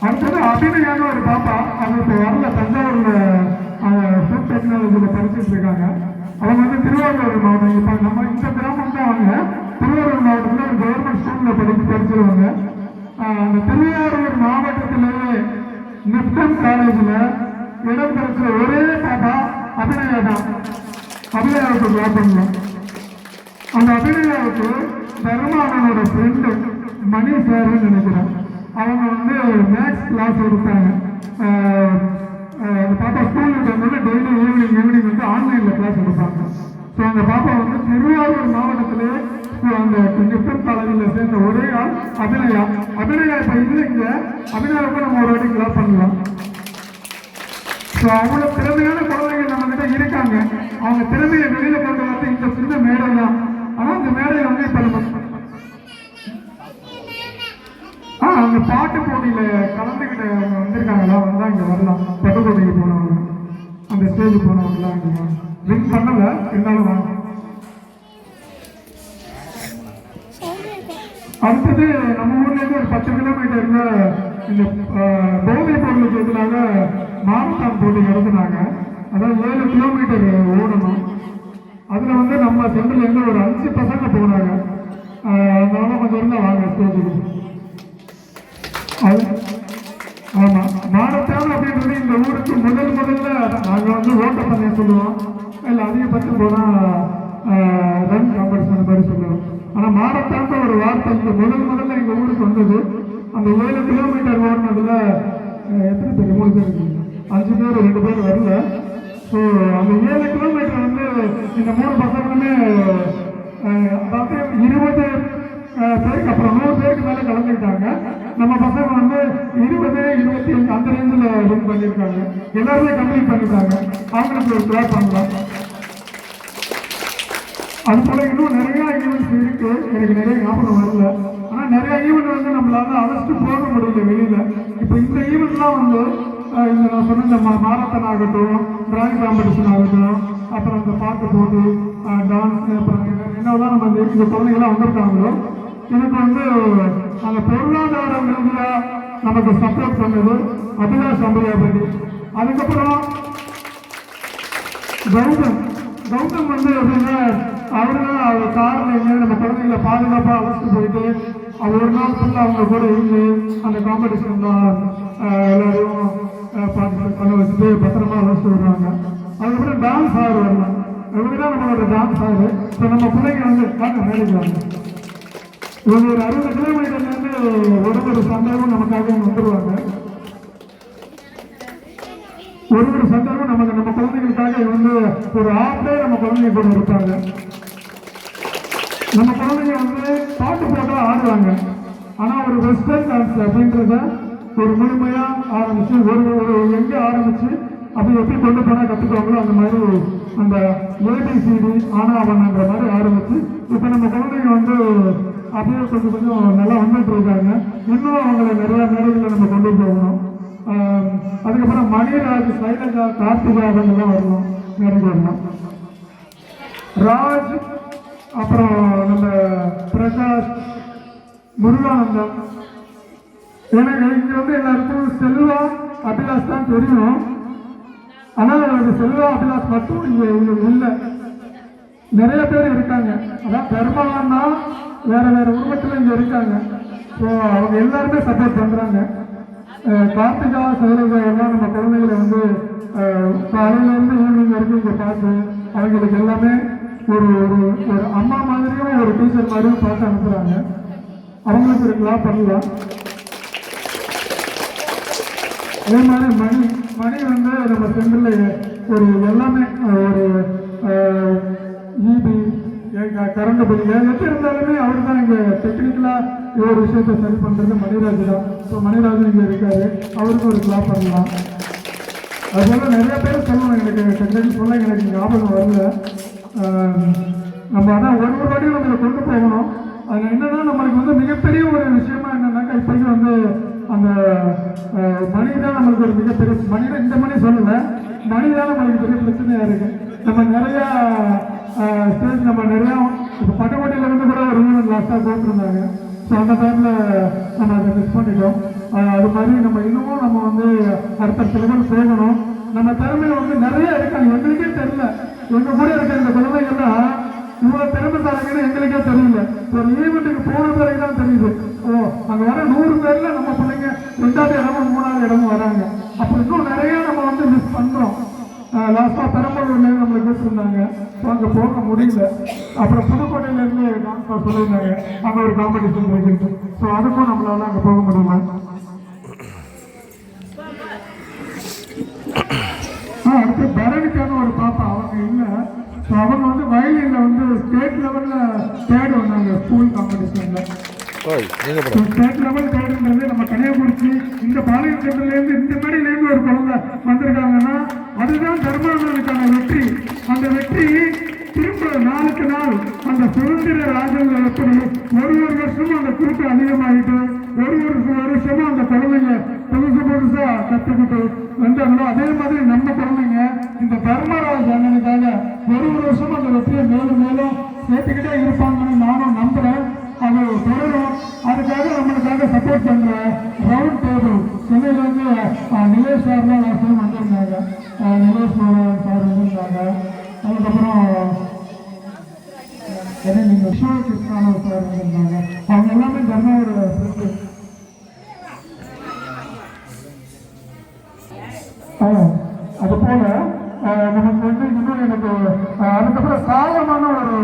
Speaker 3: அடுத்தது அபிநயான்னு ஒரு பாப்பா, அது இப்போ வரல, தஞ்சாவூரில் ஃபுட் டெக்னாலஜியில் படிச்சுட்டு இருக்காங்க. அவங்க வந்து திருவாரூர் மாவட்டம். இப்போ நம்ம இந்த கிராமம் தான் அவங்க திருவாரூர் மாவட்டத்தில் ஒரு கவர்மெண்ட் ஸ்கூலில் படிச்சிருவாங்க. அந்த திருவாரூர் மாவட்டத்திலேயே நிப்டன் காலேஜில் இடம் பெற்ற ஒரே பாப்பா அபிநயா தான். அபிநயாவுக்கு ஜாப் பண்ணலாம். அந்த அபிநயாவுக்கு தர்மானோட ஃப்ரெண்டு மணி சார்னு நினைக்கிறேன். அவங்க வந்து மேக்ஸ் கிளாஸ் எடுத்தாங்க. அந்த பாப்பா ஸ்கூலுக்கு வந்து டெய்லி ஈவினிங் வந்து ஆன்லைனில் கிளாஸ் எடுப்பாங்க. ஸோ அந்த பாப்பா வந்து திருவாரூர் மாவட்டத்திலே அந்த டிஃபரன்ஸ் காலேஜில் சேர்ந்த ஒரே ஆள் அபிநயா. அபிநயா இப்போ இல்லைங்க, அபிநயாவுக்கு நம்ம ஒரு வாட்டி கிளாஸ் பண்ணலாம். ஸோ அவ்வளோ திறமையான குழந்தைகள் நம்மகிட்ட இருக்காங்க. அவங்க திறமையை வெளியில் கொண்டு வந்து இந்த சின்ன மேடை தான். ஆனால் அந்த மேடையை வந்து இப்போ நம்ம அந்த பாட்டு போட்டியில் கலந்துக்கிட்ட அவங்க வந்திருக்காங்களா, வந்தால் இங்கே வரலாம். பட்டுக்கோட்டைக்கு போனவங்க, அந்த ஸ்டேஜ் போனவங்களாம் இங்கே வின் பண்ணலை, இருந்தாலும் வாங்க. அடுத்தது நம்ம ஊர்லேருந்து ஒரு 10 கிலோமீட்டர்ல இந்த போதைப் பொருளுக்கு எதிராக மாரத்தான் போட்டி நடத்தினாங்க. அதாவது 7 கிலோமீட்டர் ஓடணும். அதில் வந்து நம்ம சென்டர்லேருந்து ஒரு 5 பசங்க போனாங்க. அதனால கொஞ்சம் இருந்தால் வாங்க ஸ்டேஜுக்கு. அது ஆமாம், மாரத்தான் அப்படின்றது இந்த ஊருக்கு முதல்ல நாங்கள் வந்து ஓட்டப்பந்தயம் சொல்லுவோம், இல்லை அதிகபட்சம் போனால் ரன் காம்படிஷன் மாதிரி சொல்லுவோம். ஆனால் மாரத்தான் ஒரு வார்த்தை இந்த முதல்ல எங்கள் ஊருக்கு வந்தது. அந்த 7 கிலோமீட்டர் ஓடினதுல எத்தனை பேர்? 3 பேர் இருக்கீங்க. 5 பேர் 2 பேர் வரல. ஸோ அந்த 7 கிலோமீட்டர் வந்து இந்த 3 பசங்களுமே அதாவது 20 பேருக்கு அப்புறம் 100 பேருக்கு மேலே கலந்துக்கிட்டாங்க. நம்ம பசங்க வந்து 20, 25 அந்த ரேஞ்சில் வின் பண்ணியிருக்காங்க. எல்லாருமே கம்ப்ளீட் பண்ணிட்டாங்க. அவங்களுக்கு ஒரு கிளாப் பண்ணலாம். அது போல இன்னும் நிறைய ஈவெண்ட்ஸ் இருக்கு. எனக்கு நிறைய ஞாபகம் வரல. ஆனால் நிறைய ஈவெண்ட் வந்து நம்மளால அழைச்சிட்டு போக முடியல வெளியில. இப்போ இந்த ஈவெண்ட்லாம் வந்து இந்த நான் சொன்ன இந்த மாரத்தான் ஆகட்டும், டிராயிங் காம்படிஷன் ஆகட்டும், அப்புறம் இந்த பாட்டு போட்டு டான்ஸ், அப்புறம் என்னதான் நம்ம இந்த குழந்தைங்களாம் வந்திருக்காங்களோ, எனக்கு வந்து அந்த பொருளாதார ரீதியாக நமக்கு சப்போர்ட் பண்ணது அபிலாஷ் அம்பையாபதி. அதுக்கப்புறம் கௌதம் வந்து எப்படின்னா அவரு தான் அவர் காரில் எங்கேயாவது நம்ம குழந்தைங்களை பாதுகாப்பாக அழைச்சிட்டு போயிட்டு அவர் ஒரு நாள் ஃபுல்லாக அவங்க கூட இருந்து அந்த காம்படிஷன்லாம் எல்லாரையும் பார்ட்டிசிபேட் பண்ண வச்சுட்டு பத்திரமா அழைச்சிட்டு வருவாங்க. அதுக்கப்புறம் டான்ஸ் ஆறு வரலாம். இவங்க தான் நம்மளோட டான்ஸ் ஆறு. இப்போ நம்ம பிள்ளைங்க வந்து மேலேஜாங்க. இவங்க ஒரு 60 கிலோமீட்டர்லேருந்து ஒரு சந்தையும் நமக்காக வந்துடுவாங்க. ஒரு சந்தர்ப்பம் நம்ம குழந்தைகளுக்காக வந்து ஒரு ஆஃப் நம்ம குழந்தைங்க கூட இருப்பாங்க. நம்ம குழந்தைங்க வந்து பாட்டு போட்டால் ஆடுவாங்க. ஆனால் ஒரு வெஸ்டர்ன் டான்ஸ் அப்படின்றத ஒரு முழுமையாக ஆரம்பிச்சு ஒரு எங்கே ஆரம்பிச்சு அப்படி எப்படி கொண்டு போனால் கற்றுக்குவாங்களோ அந்த மாதிரி அந்த ஏபிசிடி ஆனாவன்ற மாதிரி ஆரம்பிச்சு இப்போ நம்ம குழந்தைங்க வந்து அப்படியே கொஞ்சம் நல்லா வந்துட்டு இருக்காங்க. இன்னும் அவங்களை நிறைய நேரங்களில் நம்ம கொண்டு போகணும். அதுக்கப்புறம் மணிராஜ், சைலஜா, கார்த்திகா அவங்கெல்லாம் வரணும், நிறைய வரணும். ராஜ், அப்புறம் நம்ம பிரகாஷ், முருகானந்தம். எனக்கு இங்க வந்து எல்லாருக்கும் செல்வா, அபிலாஷ் தான் தெரியும். ஆனால் எனக்கு செல்வா, அபிலாஷ் மட்டும் இங்கே இல்லை. நிறைய பேர் இருக்காங்க. அதான் பெருமாள்னா வேற உருவத்தில் இங்கே இருக்காங்க. ஸோ அவங்க எல்லாருமே சப்போர்ட் பண்ணுறாங்க. கார்த்திகா, சைலஜா எல்லாம் நம்ம குழந்தைகளை வந்து காலையிலேருந்து ஈவினிங் வரைக்கும் இங்கே பார்த்து அவங்களுக்கு எல்லாமே ஒரு ஒரு அம்மா மாதிரியும் ஒரு டீச்சர் மாதிரியும் பார்த்து அனுப்புகிறாங்க. அவங்களுக்கு ஒரு கிளாப் பண்ணலாம். அதே மாதிரி மணி வந்து நம்ம சென்டரில் ஒரு எல்லாமே ஒரு இபி கரண்ட் பில் எது இருந்தாலுமே அவர் தான் இங்கே டெக்னிக்கலாக ஒரு விஷயத்தை சரி பண்ணுறது மணிராஜ் தான். ஸோ மணிராஜன் இங்கே இருக்காரு, அவருக்கும் ஒரு கிளாப் பண்ணலாம். அதுபோல் நிறைய பேர் சொல்லணும். எனக்கு டெக்னிக்கல் சொல்ல எனக்கு ஞாபகம் வரல. நம்ம அதான் ஒரு வாட்டியும் நம்ம கொண்டு போகணும். அதில் என்னன்னா நம்மளுக்கு வந்து மிகப்பெரிய ஒரு விஷயமா என்னன்னாக்கா இப்போதைக்கு வந்து அந்த மணி தான் நம்மளுக்கு ஒரு மிகப்பெரிய மணி தான். இந்த மணி சொல்லலை, மணி தான் நம்மளுக்கு பெரிய பிரச்சனையாக இருக்குது. நம்ம நிறையா ஸ்டேஜ் நம்ம நிறையா இப்போ பட்டுக்கோட்டையில் இருந்து கூட ஒரு ஈவெண்ட் லாஸ்ட்டாக போட்டுருந்தாங்க. ஸோ அந்த டைமில் நம்ம அதை மிஸ் பண்ணிட்டோம். அது மாதிரி நம்ம இன்னமும் நம்ம வந்து அடுத்த லெவல் போகணும். நம்ம திறமையில வந்து நிறைய இருக்காங்க, எங்களுக்கே தெரியல. எங்கள் கூட இருக்க இந்த குழந்தைங்கள்லாம் இவ்வளோ திறமைசாலிங்கன்னு எங்களுக்கே தெரியல. ஒரு ஈவெண்ட்டுக்கு போன பிறகு தான் தெரியுது. அங்கே வர 100 பேரில் நம்ம பிள்ளைங்க 2வது இடமும் 3வது இடமும் வராங்க. அப்போ இன்னும் நிறைய நம்ம வந்து மிஸ் பண்ணுறோம். லாஸ்ட்டாக பெரம்பலூர்லேருந்து நம்மளை கூப்பிட்டுருந்தாங்க. ஸோ அங்கே போக முடியல. அப்புறம் புதுக்கோட்டையிலேருந்து டான்ஸ் சொல்லியிருந்தாங்க, அங்கே ஒரு காம்படிஷன் இருக்குது. ஸோ அதுக்கும் நம்மளால அங்கே போக முடியல. அடுத்து பரணிக்கான ஒரு பாப்பா அவங்க இல்லை. ஸோ அவங்க வந்து வயலினில் வந்து ஸ்டேட் லெவலில் தேர்ட் வந்தாங்க ஸ்கூல் காம்படிஷனில். ஸ்டேட் லெவல் தேர்டுன்றது நம்ம கன்னியாகுமரி இந்த பாளையம் சென்டர்லேருந்து இந்த மேடையிலேருந்து ஒரு குழந்தை வந்திருக்காங்கன்னா அதுதான் தர்மானனுக்கான வெற்றி. அந்த வெற்றி திரும்ப நாளுக்கு நாள் அந்த சுதந்திர ராஜ்யங்கள் எப்படி ஒரு வருஷமும் அந்த கூட்டம் அதிகமாகிட்டு ஒரு வருஷமும் அந்த குழந்தைங்க புதுசா கற்றுக்கிட்டு வந்தாங்களோ அதே மாதிரி நம்ம குழந்தைங்க இந்த தர்மராஜ் அண்ணனுக்காக ஒரு வருஷமும் அந்த வெற்றியை மேலும் மேலும் சேர்த்துக்கிட்டே இருப்பாங்கன்னு நானும் நம்புறேன். அது தொடரும். அதுக்காக நம்மளுக்காக சப்போர்ட் பண்ணுற ரவுண்ட் டேபிள் சென்னையிலேருந்து நிலேஷ் சார்லாம் லாஸ்ட் டைம் வந்திருந்தாங்க. நிலேஷ் சார் வந்திருந்தாங்க. அதுக்கப்புறம் நீங்கள் விஷயம் கிருஷ்ணான சார் வந்திருந்தாங்க. அவங்க எல்லாமே தர்மாவோட ஃப்ரெண்டு. அது போல நமக்கு வந்து இன்னும் எனக்கு அதுக்கப்புறம் சாயமான ஒரு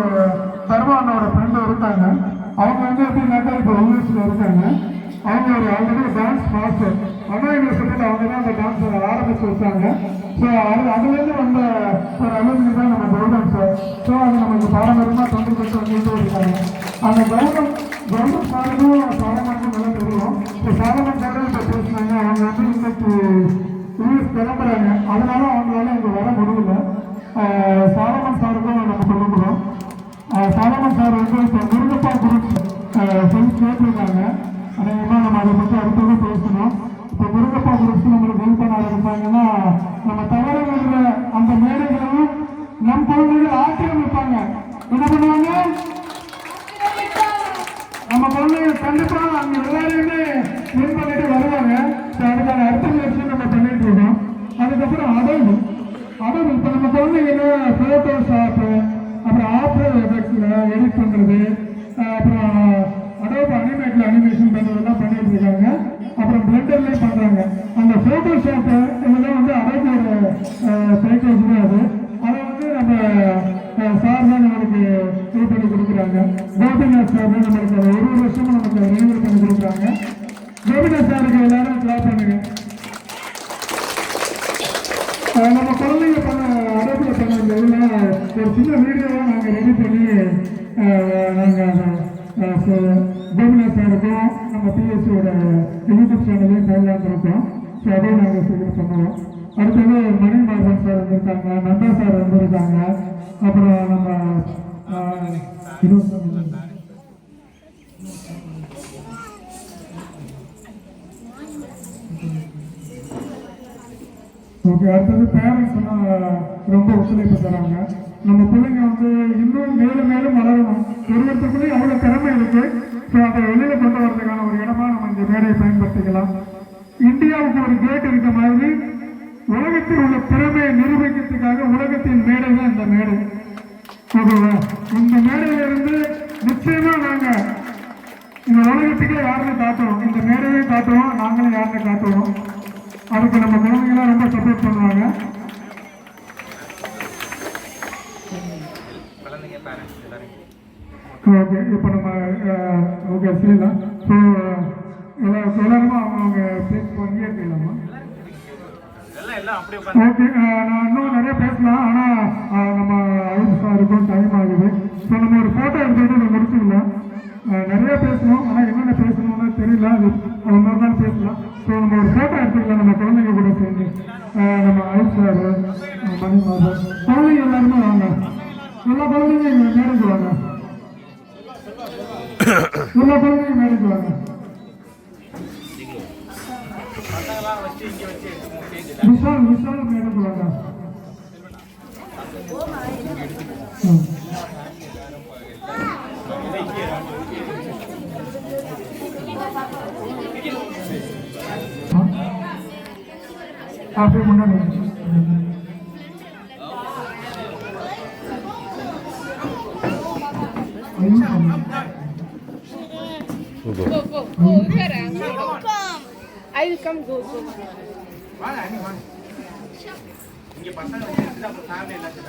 Speaker 3: தர்மானோட ஃப்ரெண்டு இருக்காங்க. அவங்க வந்து எப்படின்னாக்கா இப்போ யூஎஸ்ல இருக்காங்க. அவங்க ஒரு ஆல்ரெடி டான்ஸ் மாஸ்டர். அண்ணா யூனிவர்சிட்டியில் அவங்க தான் அந்த டான்ஸ் ஆரம்பிச்சு வச்சாங்க. ஸோ அதுலேருந்து வந்த ஒரு அலுவலி தான் நம்ம கௌதம் சார். ஸோ அது நமக்கு பாரம்பரியமாக தொண்டு வந்துட்டு இருக்காங்க. அந்த கௌதம் சாருக்கும் சாலமனுக்கும் நல்லா தெரியும். இப்போ சாலமன் சாரும் இப்போ பேசினாங்க. அவங்க வந்து இன்னைக்கு யூஎஸ் கிளம்புறாங்க. அதனால அவங்களால இங்கே வர முடியல. சாலமன் சாருக்கும் நம்ம சொல்லுகிறோம். சாலமன் சார் வந்து இப்போ முருகப்பா குரூப் சொல்லி கேட்டிருக்காங்க. அநேகமாக நம்ம அதை பற்றி அடுத்தது பேசணும். இப்போ முருகப்பா குரூப்ஸ் நம்மளுக்கு ஹெல்ப் பண்ண ஆரம்பிப்பாங்கன்னா நம்ம தவற விடுற அந்த மேடைகளையும் நம் குழந்தைகள் ஆக்கிரமிப்பாங்க. என்ன பண்ணுவாங்க? நம்ம குழந்தைகள் கண்டிப்பாக அங்கே எல்லாரையுமே வின் பண்ணிட்டு வருவாங்க. ஸோ அதுக்கான அடுத்த முயற்சியும் நம்ம பண்ணிட்டு இருக்கோம். அதுக்கப்புறம் அடவு இப்போ நம்ம குழந்தைங்க ஃபோட்டோஷாப்பு, அப்புறம் ஆஃப்டர் எஃபெக்ட்ஸில் எடிட் பண்ணுறது, அப்புறம் அடோப் அனிமேட்டில் அனிமேஷன் பண்ணுறதெல்லாம் பண்ணிட்டு இருக்காங்க. அப்புறம் பிளெண்டர்லேயும் பண்ணுறாங்க. அந்த ஃபோட்டோஷாப்பு இதெல்லாம் வந்து அடோப்போட பேக்கேஜ் தான் அது. அதை வந்து நம்ம சார் தான் நம்மளுக்கு இது பண்ணி கொடுக்குறாங்க. கோபிநாத் சார் தான் நம்மளுக்கு அதை ஒரு வருஷமும் நமக்கு அதை ரினியூவல் பண்ணி கொடுக்குறாங்க. கோபிநாத் சாருக்கு எல்லாரும் கிளாப் பண்ணுங்க. நம்ம குழந்தைங்க பண்ண அடோப்பில் பண்ண இந்த இதெல்லாம் ஒரு சின்ன வீடியோவாக நாங்கள் ரெடி பண்ணி நாங்கள் கோபிநாத் சாருக்கும் நம்ம பிஎஸ்சியோட யூடியூப் சேனலையும் போடலான்னு இருக்கோம். ஸோ அதையும் நாங்கள் சீக்கிரம் பண்ணுவோம். அடுத்தது மணி மாதன் சார் வந்திருக்காங்க, நந்தா சார் வந்திருக்காங்க. அப்புறம் நம்ம ஓகே. அடுத்தது பேரண்ட்ஸ் எல்லாம் ரொம்ப ஒத்துழைப்பு தராங்க. நம்ம பிள்ளைங்க வந்து இன்னும் மேலும் மேலும் வளரணும். ஒருவருக்குள்ளேயும் அவ்வளோ திறமை இருக்கு. ஸோ அதை வெளியில் கொண்டு வரதுக்கான ஒரு இடமா நம்ம இந்த மேடையை பயன்படுத்திக்கலாம். இந்தியாவுக்கு ஒரு கேட் இருக்க மாதிரி உலகத்தில் உள்ள திறமையை நிரூபிக்கிறதுக்காக உலகத்தின் மேடை தான் இந்த மேடை. ஓகேவா? இந்த மேடையிலிருந்து நிச்சயமா நாங்கள் இந்த உலகத்துக்கே யாருன்னு காட்டுவோம். இந்த மேடையை காட்டுவோம், நாங்களும் யாருன்னு காட்டுவோம். அதுக்கு நம்ம குழந்தைங்களாம் ரொம்ப சப்போர்ட் பண்ணுவாங்க. ஓகே. இப்போ நம்ம ஓகே செய்யலாம். ஸோ எல்லாருமா அவங்க பேசி வாங்கியே செய்யலாமா? ஓகே. நான் இன்னும் நிறைய பேசலாம். ஆனால் நம்ம ஐந்து சாருக்கும் டைம் ஆகுது. ஸோ நம்ம ஒரு ஃபோட்டோ எடுத்துகிட்டு நம்ம முடிச்சுக்கலாம். நிறைய பேசணும். ஆனால் என்னென்ன பேசணும்னு தெரியல. அது மாதிரி தான் பேசலாம். ஸோ நம்ம ஒரு ஃபோட்டோ எடுத்துக்கலாம் நம்ம குழந்தைங்க கூட சேர்ந்து. நம்ம ஐந்து சார், மணி மாதம், குழந்தைங்க எல்லாருமே வாங்க. எல்லா குழந்தைங்க எங்கள் மேடைக்கு வாங்க. எல்லா குழந்தைங்க மேடைக்கு வாங்க. விஷால் மேடைக்கு வாங்க. அப்படியே முன்னாடி
Speaker 5: I will come. Go.
Speaker 6: இங்க பசங்க வந்து அப்புறம் ஃபேமிலி எல்லாத்தையும்